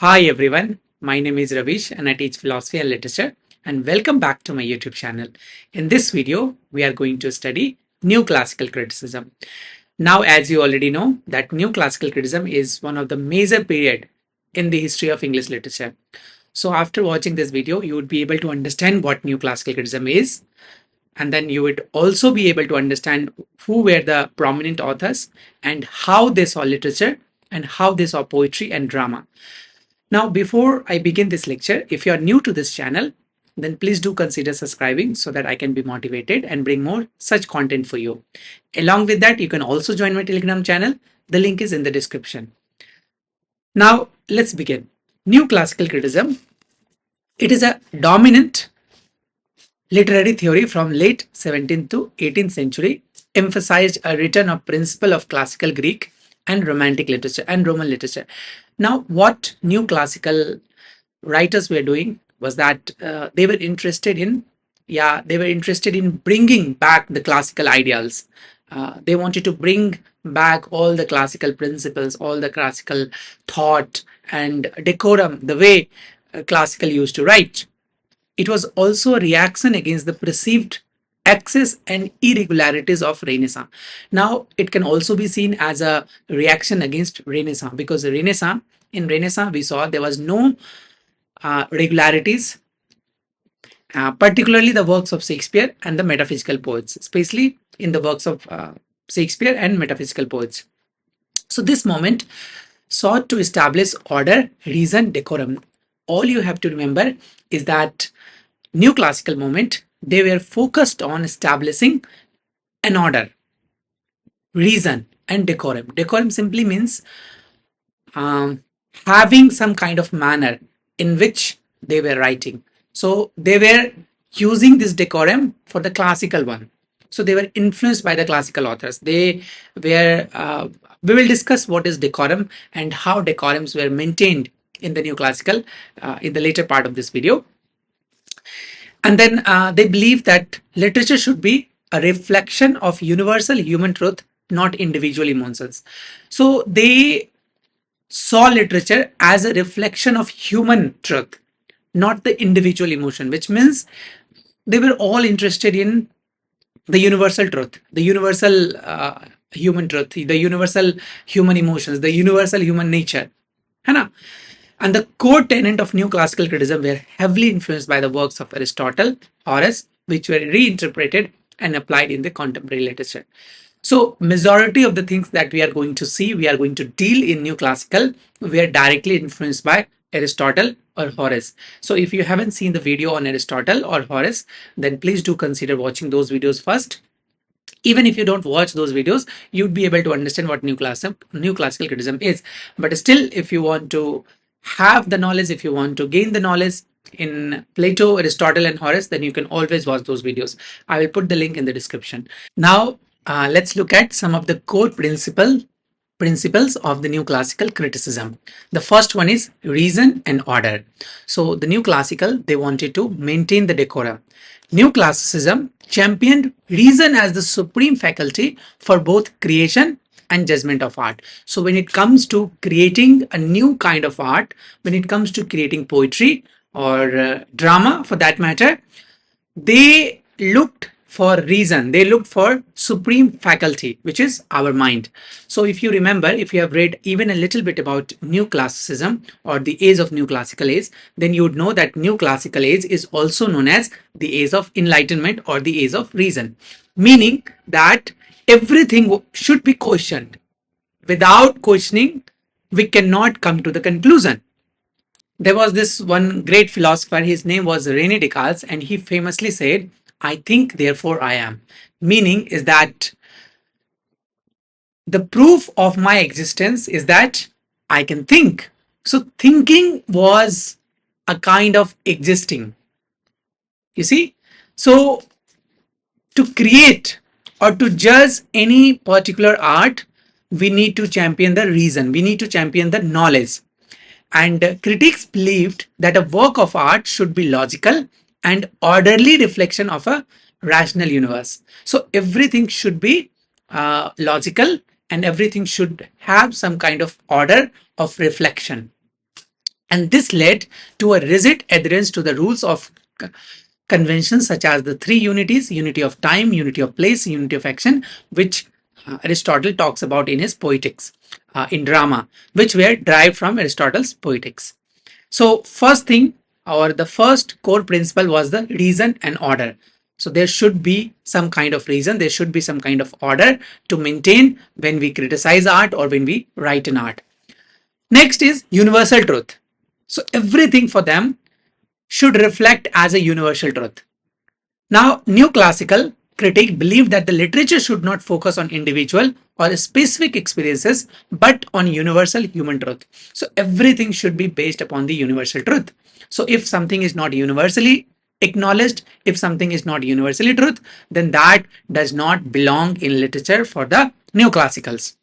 Hi everyone, my name is Ravish and I teach philosophy and literature, and welcome back to my YouTube channel. In this video, we are going to study neoclassical criticism. Now, as you already know, that neoclassical criticism is one of the major period in the history of English literature. So after watching this video, you would be able to understand what neoclassical criticism is, and then you would also be able to understand who were the prominent authors and how they saw literature and how they saw poetry and drama. Now, before I begin this lecture, if you are new to this channel, then please do consider subscribing so that I can be motivated and bring more such content for you. Along with that, you can also join my Telegram channel. The link is in the description. Now, let's begin. New classical criticism. It is a dominant literary theory from late 17th to 18th century, emphasized a return of principle of classical Greek and romantic literature and Roman literature. Now, what new classical writers were doing was that they were interested in, bringing back the classical ideals. They wanted to bring back all the classical principles, all the classical thought and decorum, the way classical used to write. It was also a reaction against the perceived excess and irregularities of Renaissance. Now, it can also be seen as a reaction against Renaissance, because in Renaissance, we saw there was no regularities, particularly the works of Shakespeare and the metaphysical poets, especially in the works of Shakespeare and metaphysical poets. So this moment sought to establish order, reason, decorum. All you have to remember is that new classical movement, they were focused on establishing an order, reason, and decorum. Decorum simply means having some kind of manner in which they were writing. So they were using this decorum for the classical one. So they were influenced by the classical authors. They were, we will discuss what is decorum and how decorums were maintained in the new classical in the later part of this video. And then they believe that literature should be a reflection of universal human truth, not individual emotions. So they saw literature as a reflection of human truth, not the individual emotion, which means they were all interested in the universal truth, the universal human truth, the universal human emotions, the universal human nature. Hai. And the core tenet of new classical criticism were heavily influenced by the works of Aristotle, Horace, which were reinterpreted and applied in the contemporary literature. So majority of the things that we are going to see, we are going to deal in new classical, were directly influenced by Aristotle or Horace. So if you haven't seen the video on Aristotle or Horace, then please do consider watching those videos first. Even if you don't watch those videos, you'd be able to understand what new classical criticism is. But still, if you want to have the knowledge, if you want to gain the knowledge in Plato, Aristotle, and Horace, then you can always watch those videos. I will put the link in the description. Now, let's look at some of the core principles of the new classical criticism. The first one is reason and order. So the new classical, they wanted to maintain the decorum. New classicism championed reason as the supreme faculty for both creation and judgment of art. So when it comes to creating a new kind of art, when it comes to creating poetry or drama for that matter, they looked for reason, they looked for supreme faculty, which is our mind. So if you remember, if you have read even a little bit about new classicism or the age of new classical age, then you would know that new classical age is also known as the age of enlightenment or the age of reason, meaning that everything should be questioned. Without questioning, we cannot come to the conclusion. There was this one great philosopher, his name was René Descartes, and he famously said, I think, therefore I am. Meaning is that the proof of my existence is that I can think. So thinking was a kind of existing. You see? So to create or to judge any particular art, we need to champion the reason. We need to champion the knowledge. And critics believed that a work of art should be logical and orderly reflection of a rational universe. So everything should be logical and everything should have some kind of order of reflection. And this led to a rigid adherence to the rules of conventions such as the three unities: unity of time, unity of place, unity of action, which Aristotle talks about in his Poetics, in drama, which were derived from Aristotle's Poetics. So, first thing, or the first core principle was the reason and order. So, there should be some kind of reason, there should be some kind of order to maintain when we criticize art or when we write in art. Next is universal truth. So, everything for them should reflect as a universal truth. Now, neoclassical critique believed that the literature should not focus on individual or specific experiences, but on universal human truth. So, everything should be based upon the universal truth. So, if something is not universally acknowledged, if something is not universally truth, then that does not belong in literature for the neoclassicals.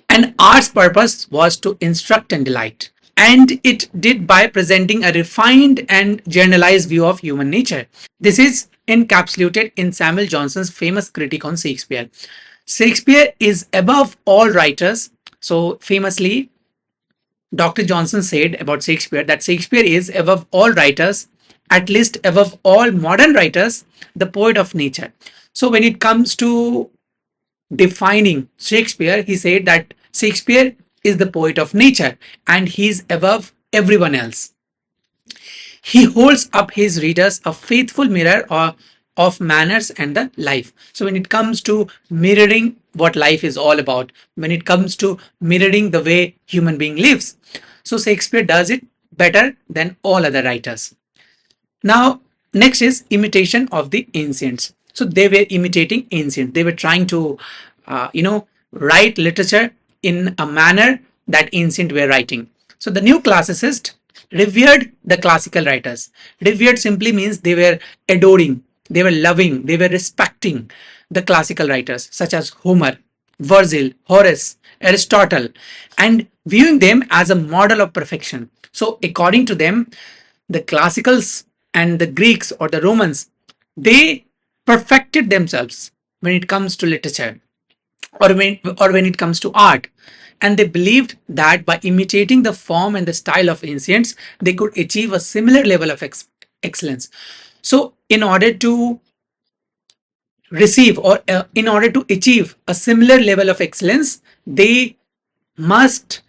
And art's purpose was to instruct and delight. And it did by presenting a refined and generalized view of human nature. This is encapsulated in Samuel Johnson's famous critique on Shakespeare. Shakespeare is above all writers. So, famously, Dr. Johnson said about Shakespeare that Shakespeare is above all writers, at least above all modern writers, the poet of nature. So, when it comes to defining Shakespeare, he said that Shakespeare is the poet of nature and he's above everyone else. He holds up his readers a faithful mirror of manners and the life. So when it comes to mirroring what life is all about, when it comes to mirroring the way human being lives, so Shakespeare does it better than all other writers. Now, next is imitation of the ancients. So they were imitating ancient. They were trying to, write literature in a manner that ancient were writing. So the new classicist revered the classical writers. Revered simply means they were adoring, they were loving, they were respecting the classical writers such as Homer, Virgil, Horace, Aristotle, and viewing them as a model of perfection. So according to them, the classicals and the Greeks or the Romans, they perfected themselves when it comes to literature or when it comes to art. And they believed that by imitating the form and the style of ancients, they could achieve a similar level of excellence. So, in order to receive or in order to achieve a similar level of excellence, they must,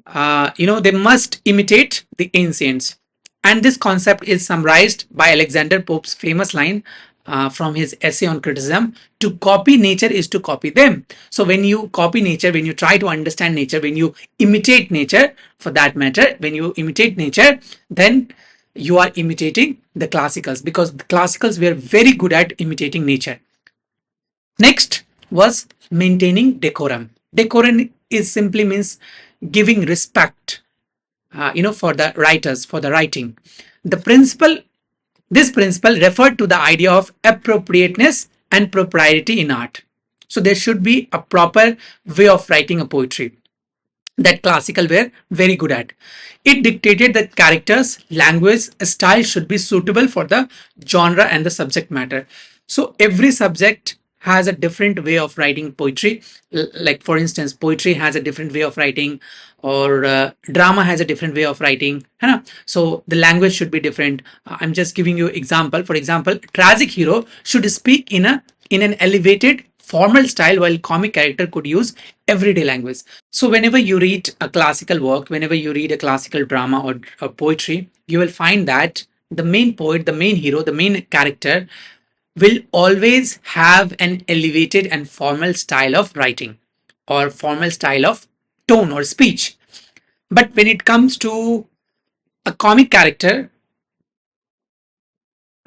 they must imitate the ancients. And this concept is summarized by Alexander Pope's famous line from his essay on criticism: to copy nature is to copy them. So when you copy nature, when you try to understand nature, when you imitate nature, for that matter, when you imitate nature, then you are imitating the classicals, because the classicals were very good at imitating nature. Next was maintaining decorum. Decorum is simply means giving respect, for the writers, for the writing. The principle, this principle referred to the idea of appropriateness and propriety in art. So there should be a proper way of writing a poetry that classical were very good at. It dictated that characters, language, style should be suitable for the genre and the subject matter. So every subject has a different way of writing poetry. Like for instance, poetry has a different way of writing, or drama has a different way of writing. So the language should be different. I'm just giving you example. For example, tragic hero should speak in an elevated formal style, while comic character could use everyday language. So whenever you read a classical work, whenever you read a classical drama or poetry, you will find that the main poet, the main hero, the main character will always have an elevated and formal style of writing or formal style of tone or speech. But when it comes to a comic character,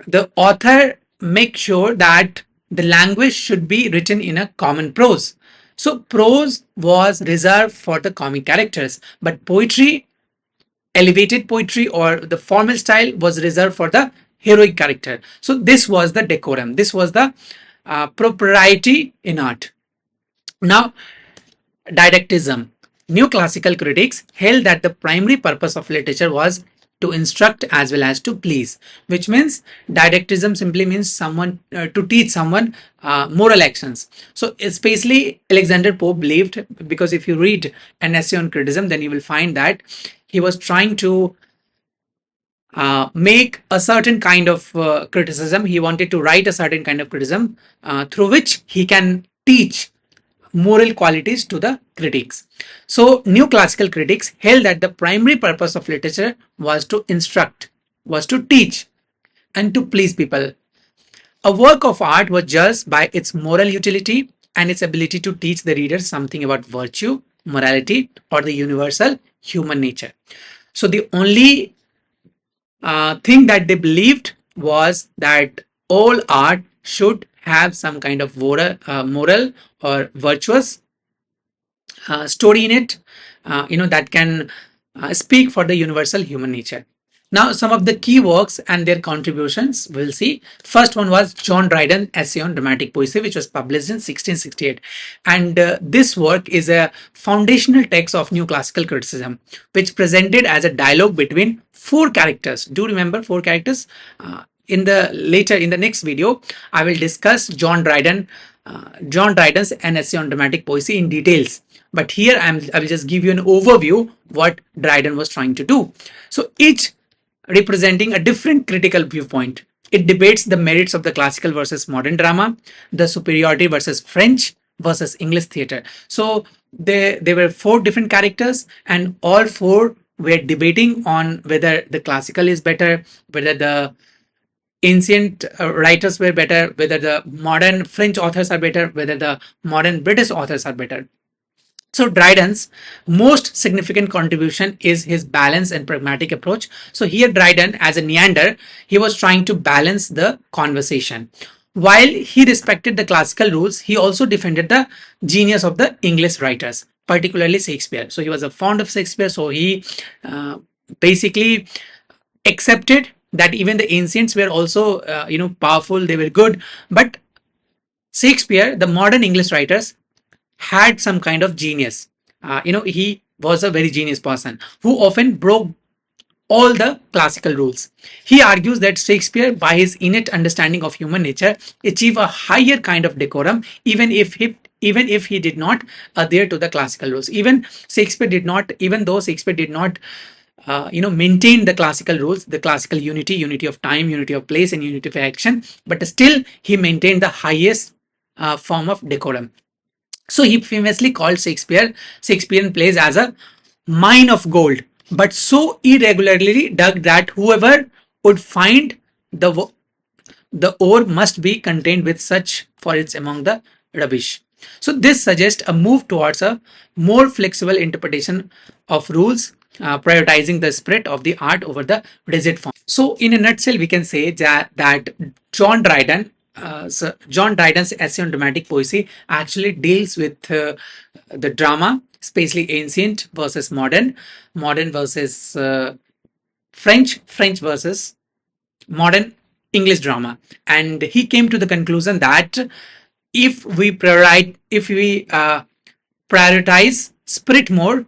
the author makes sure that the language should be written in a common prose. So prose was reserved for the comic characters, but poetry, elevated poetry or the formal style, was reserved for the heroic character. So this was the decorum. This was the propriety in art. Now, didactism. Neoclassical critics held that the primary purpose of literature was to instruct as well as to please, which means didactism simply means someone to teach someone moral actions. So especially Alexander Pope believed, because if you read an essay on criticism, then you will find that he was trying to make a certain kind of criticism. He wanted to write a certain kind of criticism through which he can teach moral qualities to the critics. So, new classical critics held that the primary purpose of literature was to instruct, was to teach, and to please people. A work of art was judged by its moral utility and its ability to teach the reader something about virtue, morality, or the universal human nature. So, the only thing that they believed was that all art should have some kind of moral or virtuous story in it, that can speak for the universal human nature. Now, some of the key works and their contributions we'll see. First one was John Dryden Essay on Dramatic Poesy, which was published in 1668. And this work is a foundational text of new classical criticism, which presented as a dialogue between four characters. Do remember four characters? In the next video, I will discuss John Dryden's An Essay on Dramatic Poesy in details. But here I will just give you an overview what Dryden was trying to do. So each representing a different critical viewpoint. It debates the merits of the classical versus modern drama, the superiority versus French versus English theatre. So there were four different characters, and all four were debating on whether the classical is better, whether the ancient writers were better, whether the modern French authors are better, whether the modern British authors are better. So Dryden's most significant contribution is his balanced and pragmatic approach. So here Dryden, as a neander, he was trying to balance the conversation. While he respected the classical rules, he also defended the genius of the English writers, particularly Shakespeare. So he was a fond of Shakespeare, so he basically accepted that even the ancients were also powerful, they were good, but Shakespeare, the modern English writers, had some kind of genius. He was a very genius person who often broke all the classical rules. He argues that Shakespeare, by his innate understanding of human nature, achieved a higher kind of decorum, even if he did not adhere to the classical rules. Even though Shakespeare did not maintain the classical rules, the classical unity of time, unity of place, and unity of action, but still he maintained the highest form of decorum. So he famously called Shakespearean plays as a mine of gold, but so irregularly dug that whoever would find the ore must be contained with such, for it's among the rubbish. So this suggests a move towards a more flexible interpretation of rules, prioritizing the spirit of the art over the rigid form. So in a nutshell, we can say that John Dryden's Essay on Dramatic Poesy actually deals with the drama, especially ancient versus modern, modern versus French versus modern English drama. And he came to the conclusion that if we prioritize spirit more,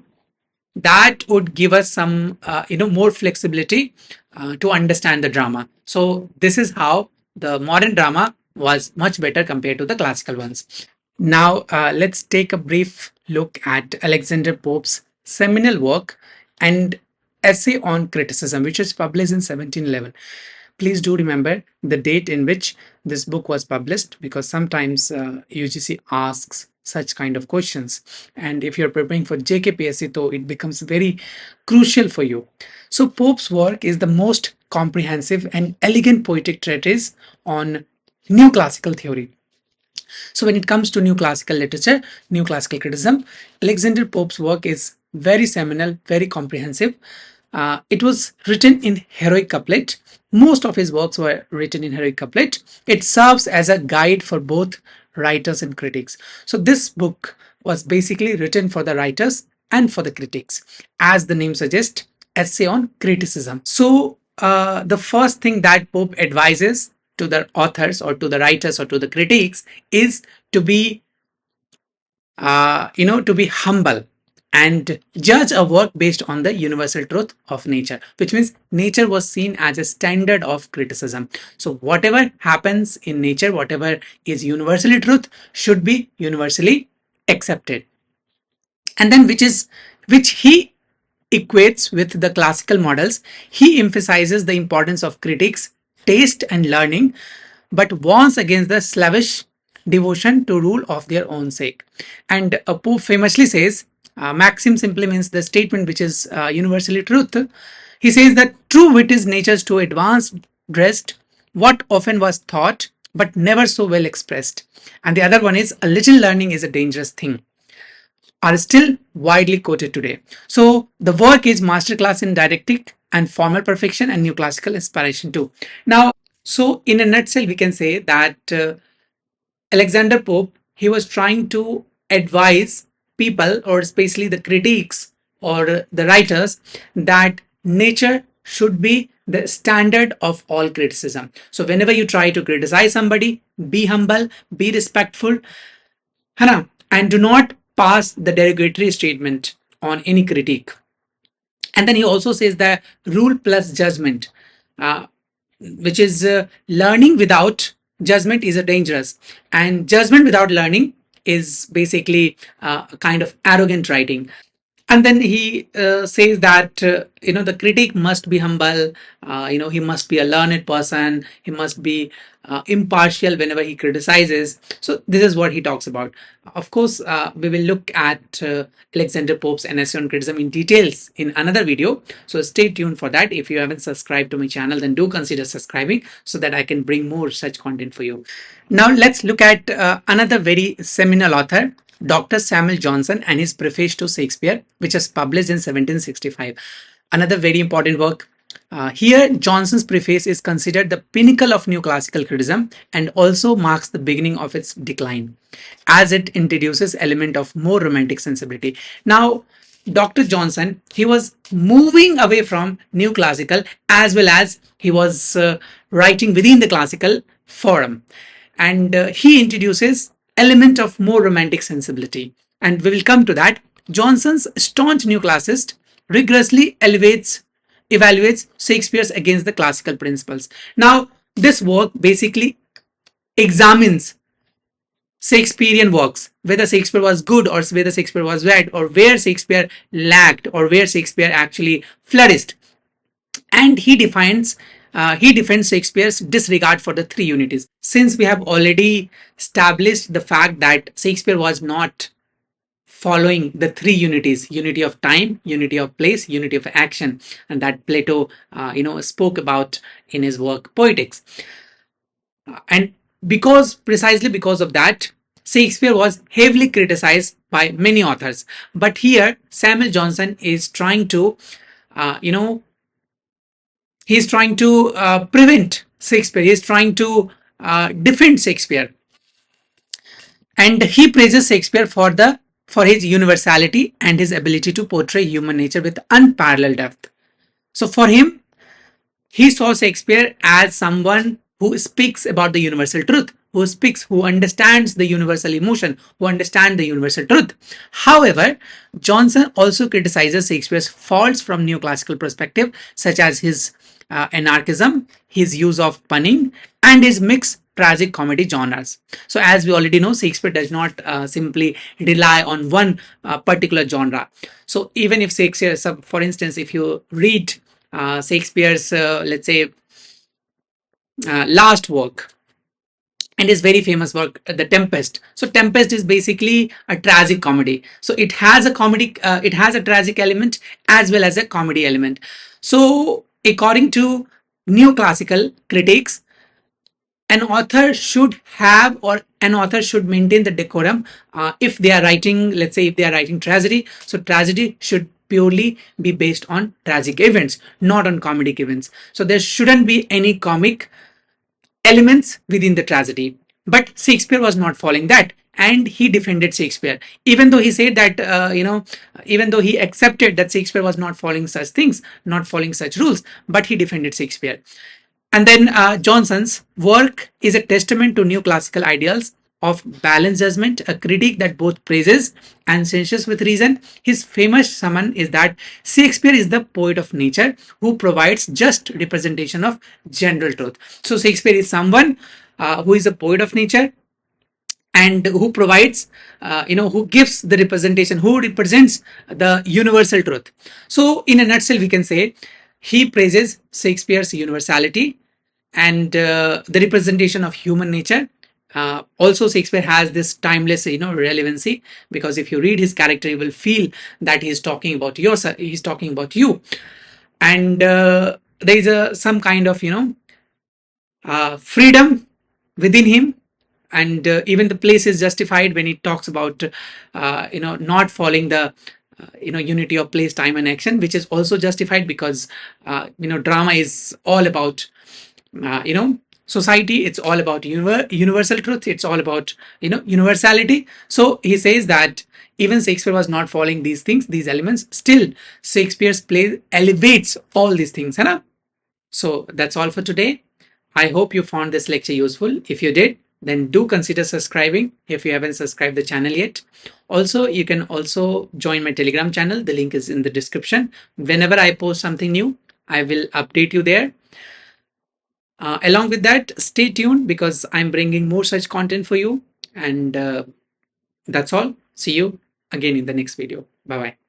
that would give us some more flexibility to understand the drama. So this is how the modern drama was much better compared to the classical ones. Now let's take a brief look at Alexander Pope's seminal work and Essay on Criticism, which was published in 1711. Please do remember the date in which this book was published, because sometimes UGC asks such kind of questions, and if you're preparing for JKPSC, though, it becomes very crucial for you. So Pope's work is the most comprehensive and elegant poetic treatise on new classical theory. So when it comes to new classical literature, new classical criticism, Alexander Pope's work is very seminal, very comprehensive. It was written in heroic couplet. Most of his works were written in heroic couplet. It serves as a guide for both writers and critics. So this book was basically written for the writers and for the critics. As the name suggests, essay on criticism. So the first thing that Pope advises to the authors or to the writers or to the critics is to be, to be humble and judge a work based on the universal truth of nature, which means nature was seen as a standard of criticism. So whatever happens in nature, whatever is universally truth, should be universally accepted. And then which he equates with the classical models. He emphasizes the importance of critics, taste, and learning, but warns against the slavish devotion to rule of their own sake. And Pope famously says, maxim simply means the statement which is universally truth. He says that true wit is nature's too advanced dressed, what often was thought, but never so well expressed. And the other one is a little learning is a dangerous thing, are still widely quoted today. So the work is masterclass in didactic and formal perfection and neoclassical inspiration too. Now, so in a nutshell, we can say that Alexander Pope, he was trying to advise people, or especially the critics or the writers, that nature should be the standard of all criticism. So whenever you try to criticize somebody, be humble, be respectful, Hana, and do not pass the derogatory statement on any critique. And then he also says that rule plus judgment, which is learning without judgment is a dangerous, and judgment without learning is basically a kind of arrogant writing. And then he says that the critic must be humble, he must be a learned person, he must be impartial whenever he criticizes. So this is what he talks about. Of course, we will look at Alexander Pope's essay on criticism in details in another video, so stay tuned for that. If you haven't subscribed to my channel, then do consider subscribing so that I can bring more such content for you. Now let's look at another very seminal author, Dr. Samuel Johnson, and his preface to Shakespeare, which was published in 1765. Another very important work. Here, Johnson's preface is considered the pinnacle of neoclassical criticism and also marks the beginning of its decline, as it introduces element of more romantic sensibility. Now, Dr. Johnson, he was moving away from neoclassical, as well as he was writing within the classical forum, and he introduces element of more romantic sensibility, and we will come to that. Johnson's staunch neoclassicist rigorously evaluates Shakespeare's against the classical principles. Now, this work basically examines Shakespearean works, whether Shakespeare was good or whether Shakespeare was bad, or where Shakespeare lacked or where Shakespeare actually flourished. And he defends Shakespeare's disregard for the three unities. Since we have already established the fact that Shakespeare was not following the three unities: unity of time, unity of place, unity of action, and that Plato spoke about in his work Poetics. And precisely because of that, Shakespeare was heavily criticized by many authors. But here Samuel Johnson is trying to he's trying to prevent Shakespeare. He's trying to defend Shakespeare, and he praises Shakespeare for his universality and his ability to portray human nature with unparalleled depth. So for him, he saw Shakespeare as someone who speaks about the universal truth, who understands the universal emotion, who understands the universal truth. However, Johnson also criticizes Shakespeare's faults from neoclassical perspective, such as his anarchism, his use of punning, and his mixed tragic comedy genres. So as we already know, Shakespeare does not simply rely on one particular genre. So even if Shakespeare, for instance, if you read Shakespeare's, let's say, last work, and his very famous work, The Tempest. So Tempest is basically a tragic comedy. So it has a tragic element as well as a comedy element. So according to neoclassical critics, an author should maintain the decorum if they are writing, let's say, if they are writing tragedy. So tragedy should purely be based on tragic events, not on comedic events. So there shouldn't be any comic elements within the tragedy. But Shakespeare was not following that, and he defended Shakespeare, even though he said that even though he accepted that Shakespeare was not following such things, not following such rules, but he defended Shakespeare. And then Johnson's work is a testament to neoclassical ideals of balanced judgment, a critic that both praises and censures with reason. His famous sermon is that Shakespeare is the poet of nature who provides just representation of general truth. So Shakespeare is someone who is a poet of nature and who provides, who gives the representation, who represents the universal truth. So in a nutshell, we can say he praises Shakespeare's universality and the representation of human nature. Also, Shakespeare has this timeless, relevancy, because if you read his character, you will feel that he's talking about yourself, he's talking about you, and there is some kind of, freedom within him, and even the place is justified when he talks about, not following the unity of place, time, and action, which is also justified because drama is all about society. It's all about universal truth. It's all about universality. So he says that even Shakespeare was not following these things, these elements. Still, Shakespeare's play elevates all these things. Hai na? So that's all for today. I hope you found this lecture useful. If you did, then do consider subscribing if you haven't subscribed the channel yet. Also, you can also join my Telegram channel. The link is in the description. Whenever I post something new, I will update you there. Along with that, stay tuned because I'm bringing more such content for you. And that's all. See you again in the next video. Bye bye.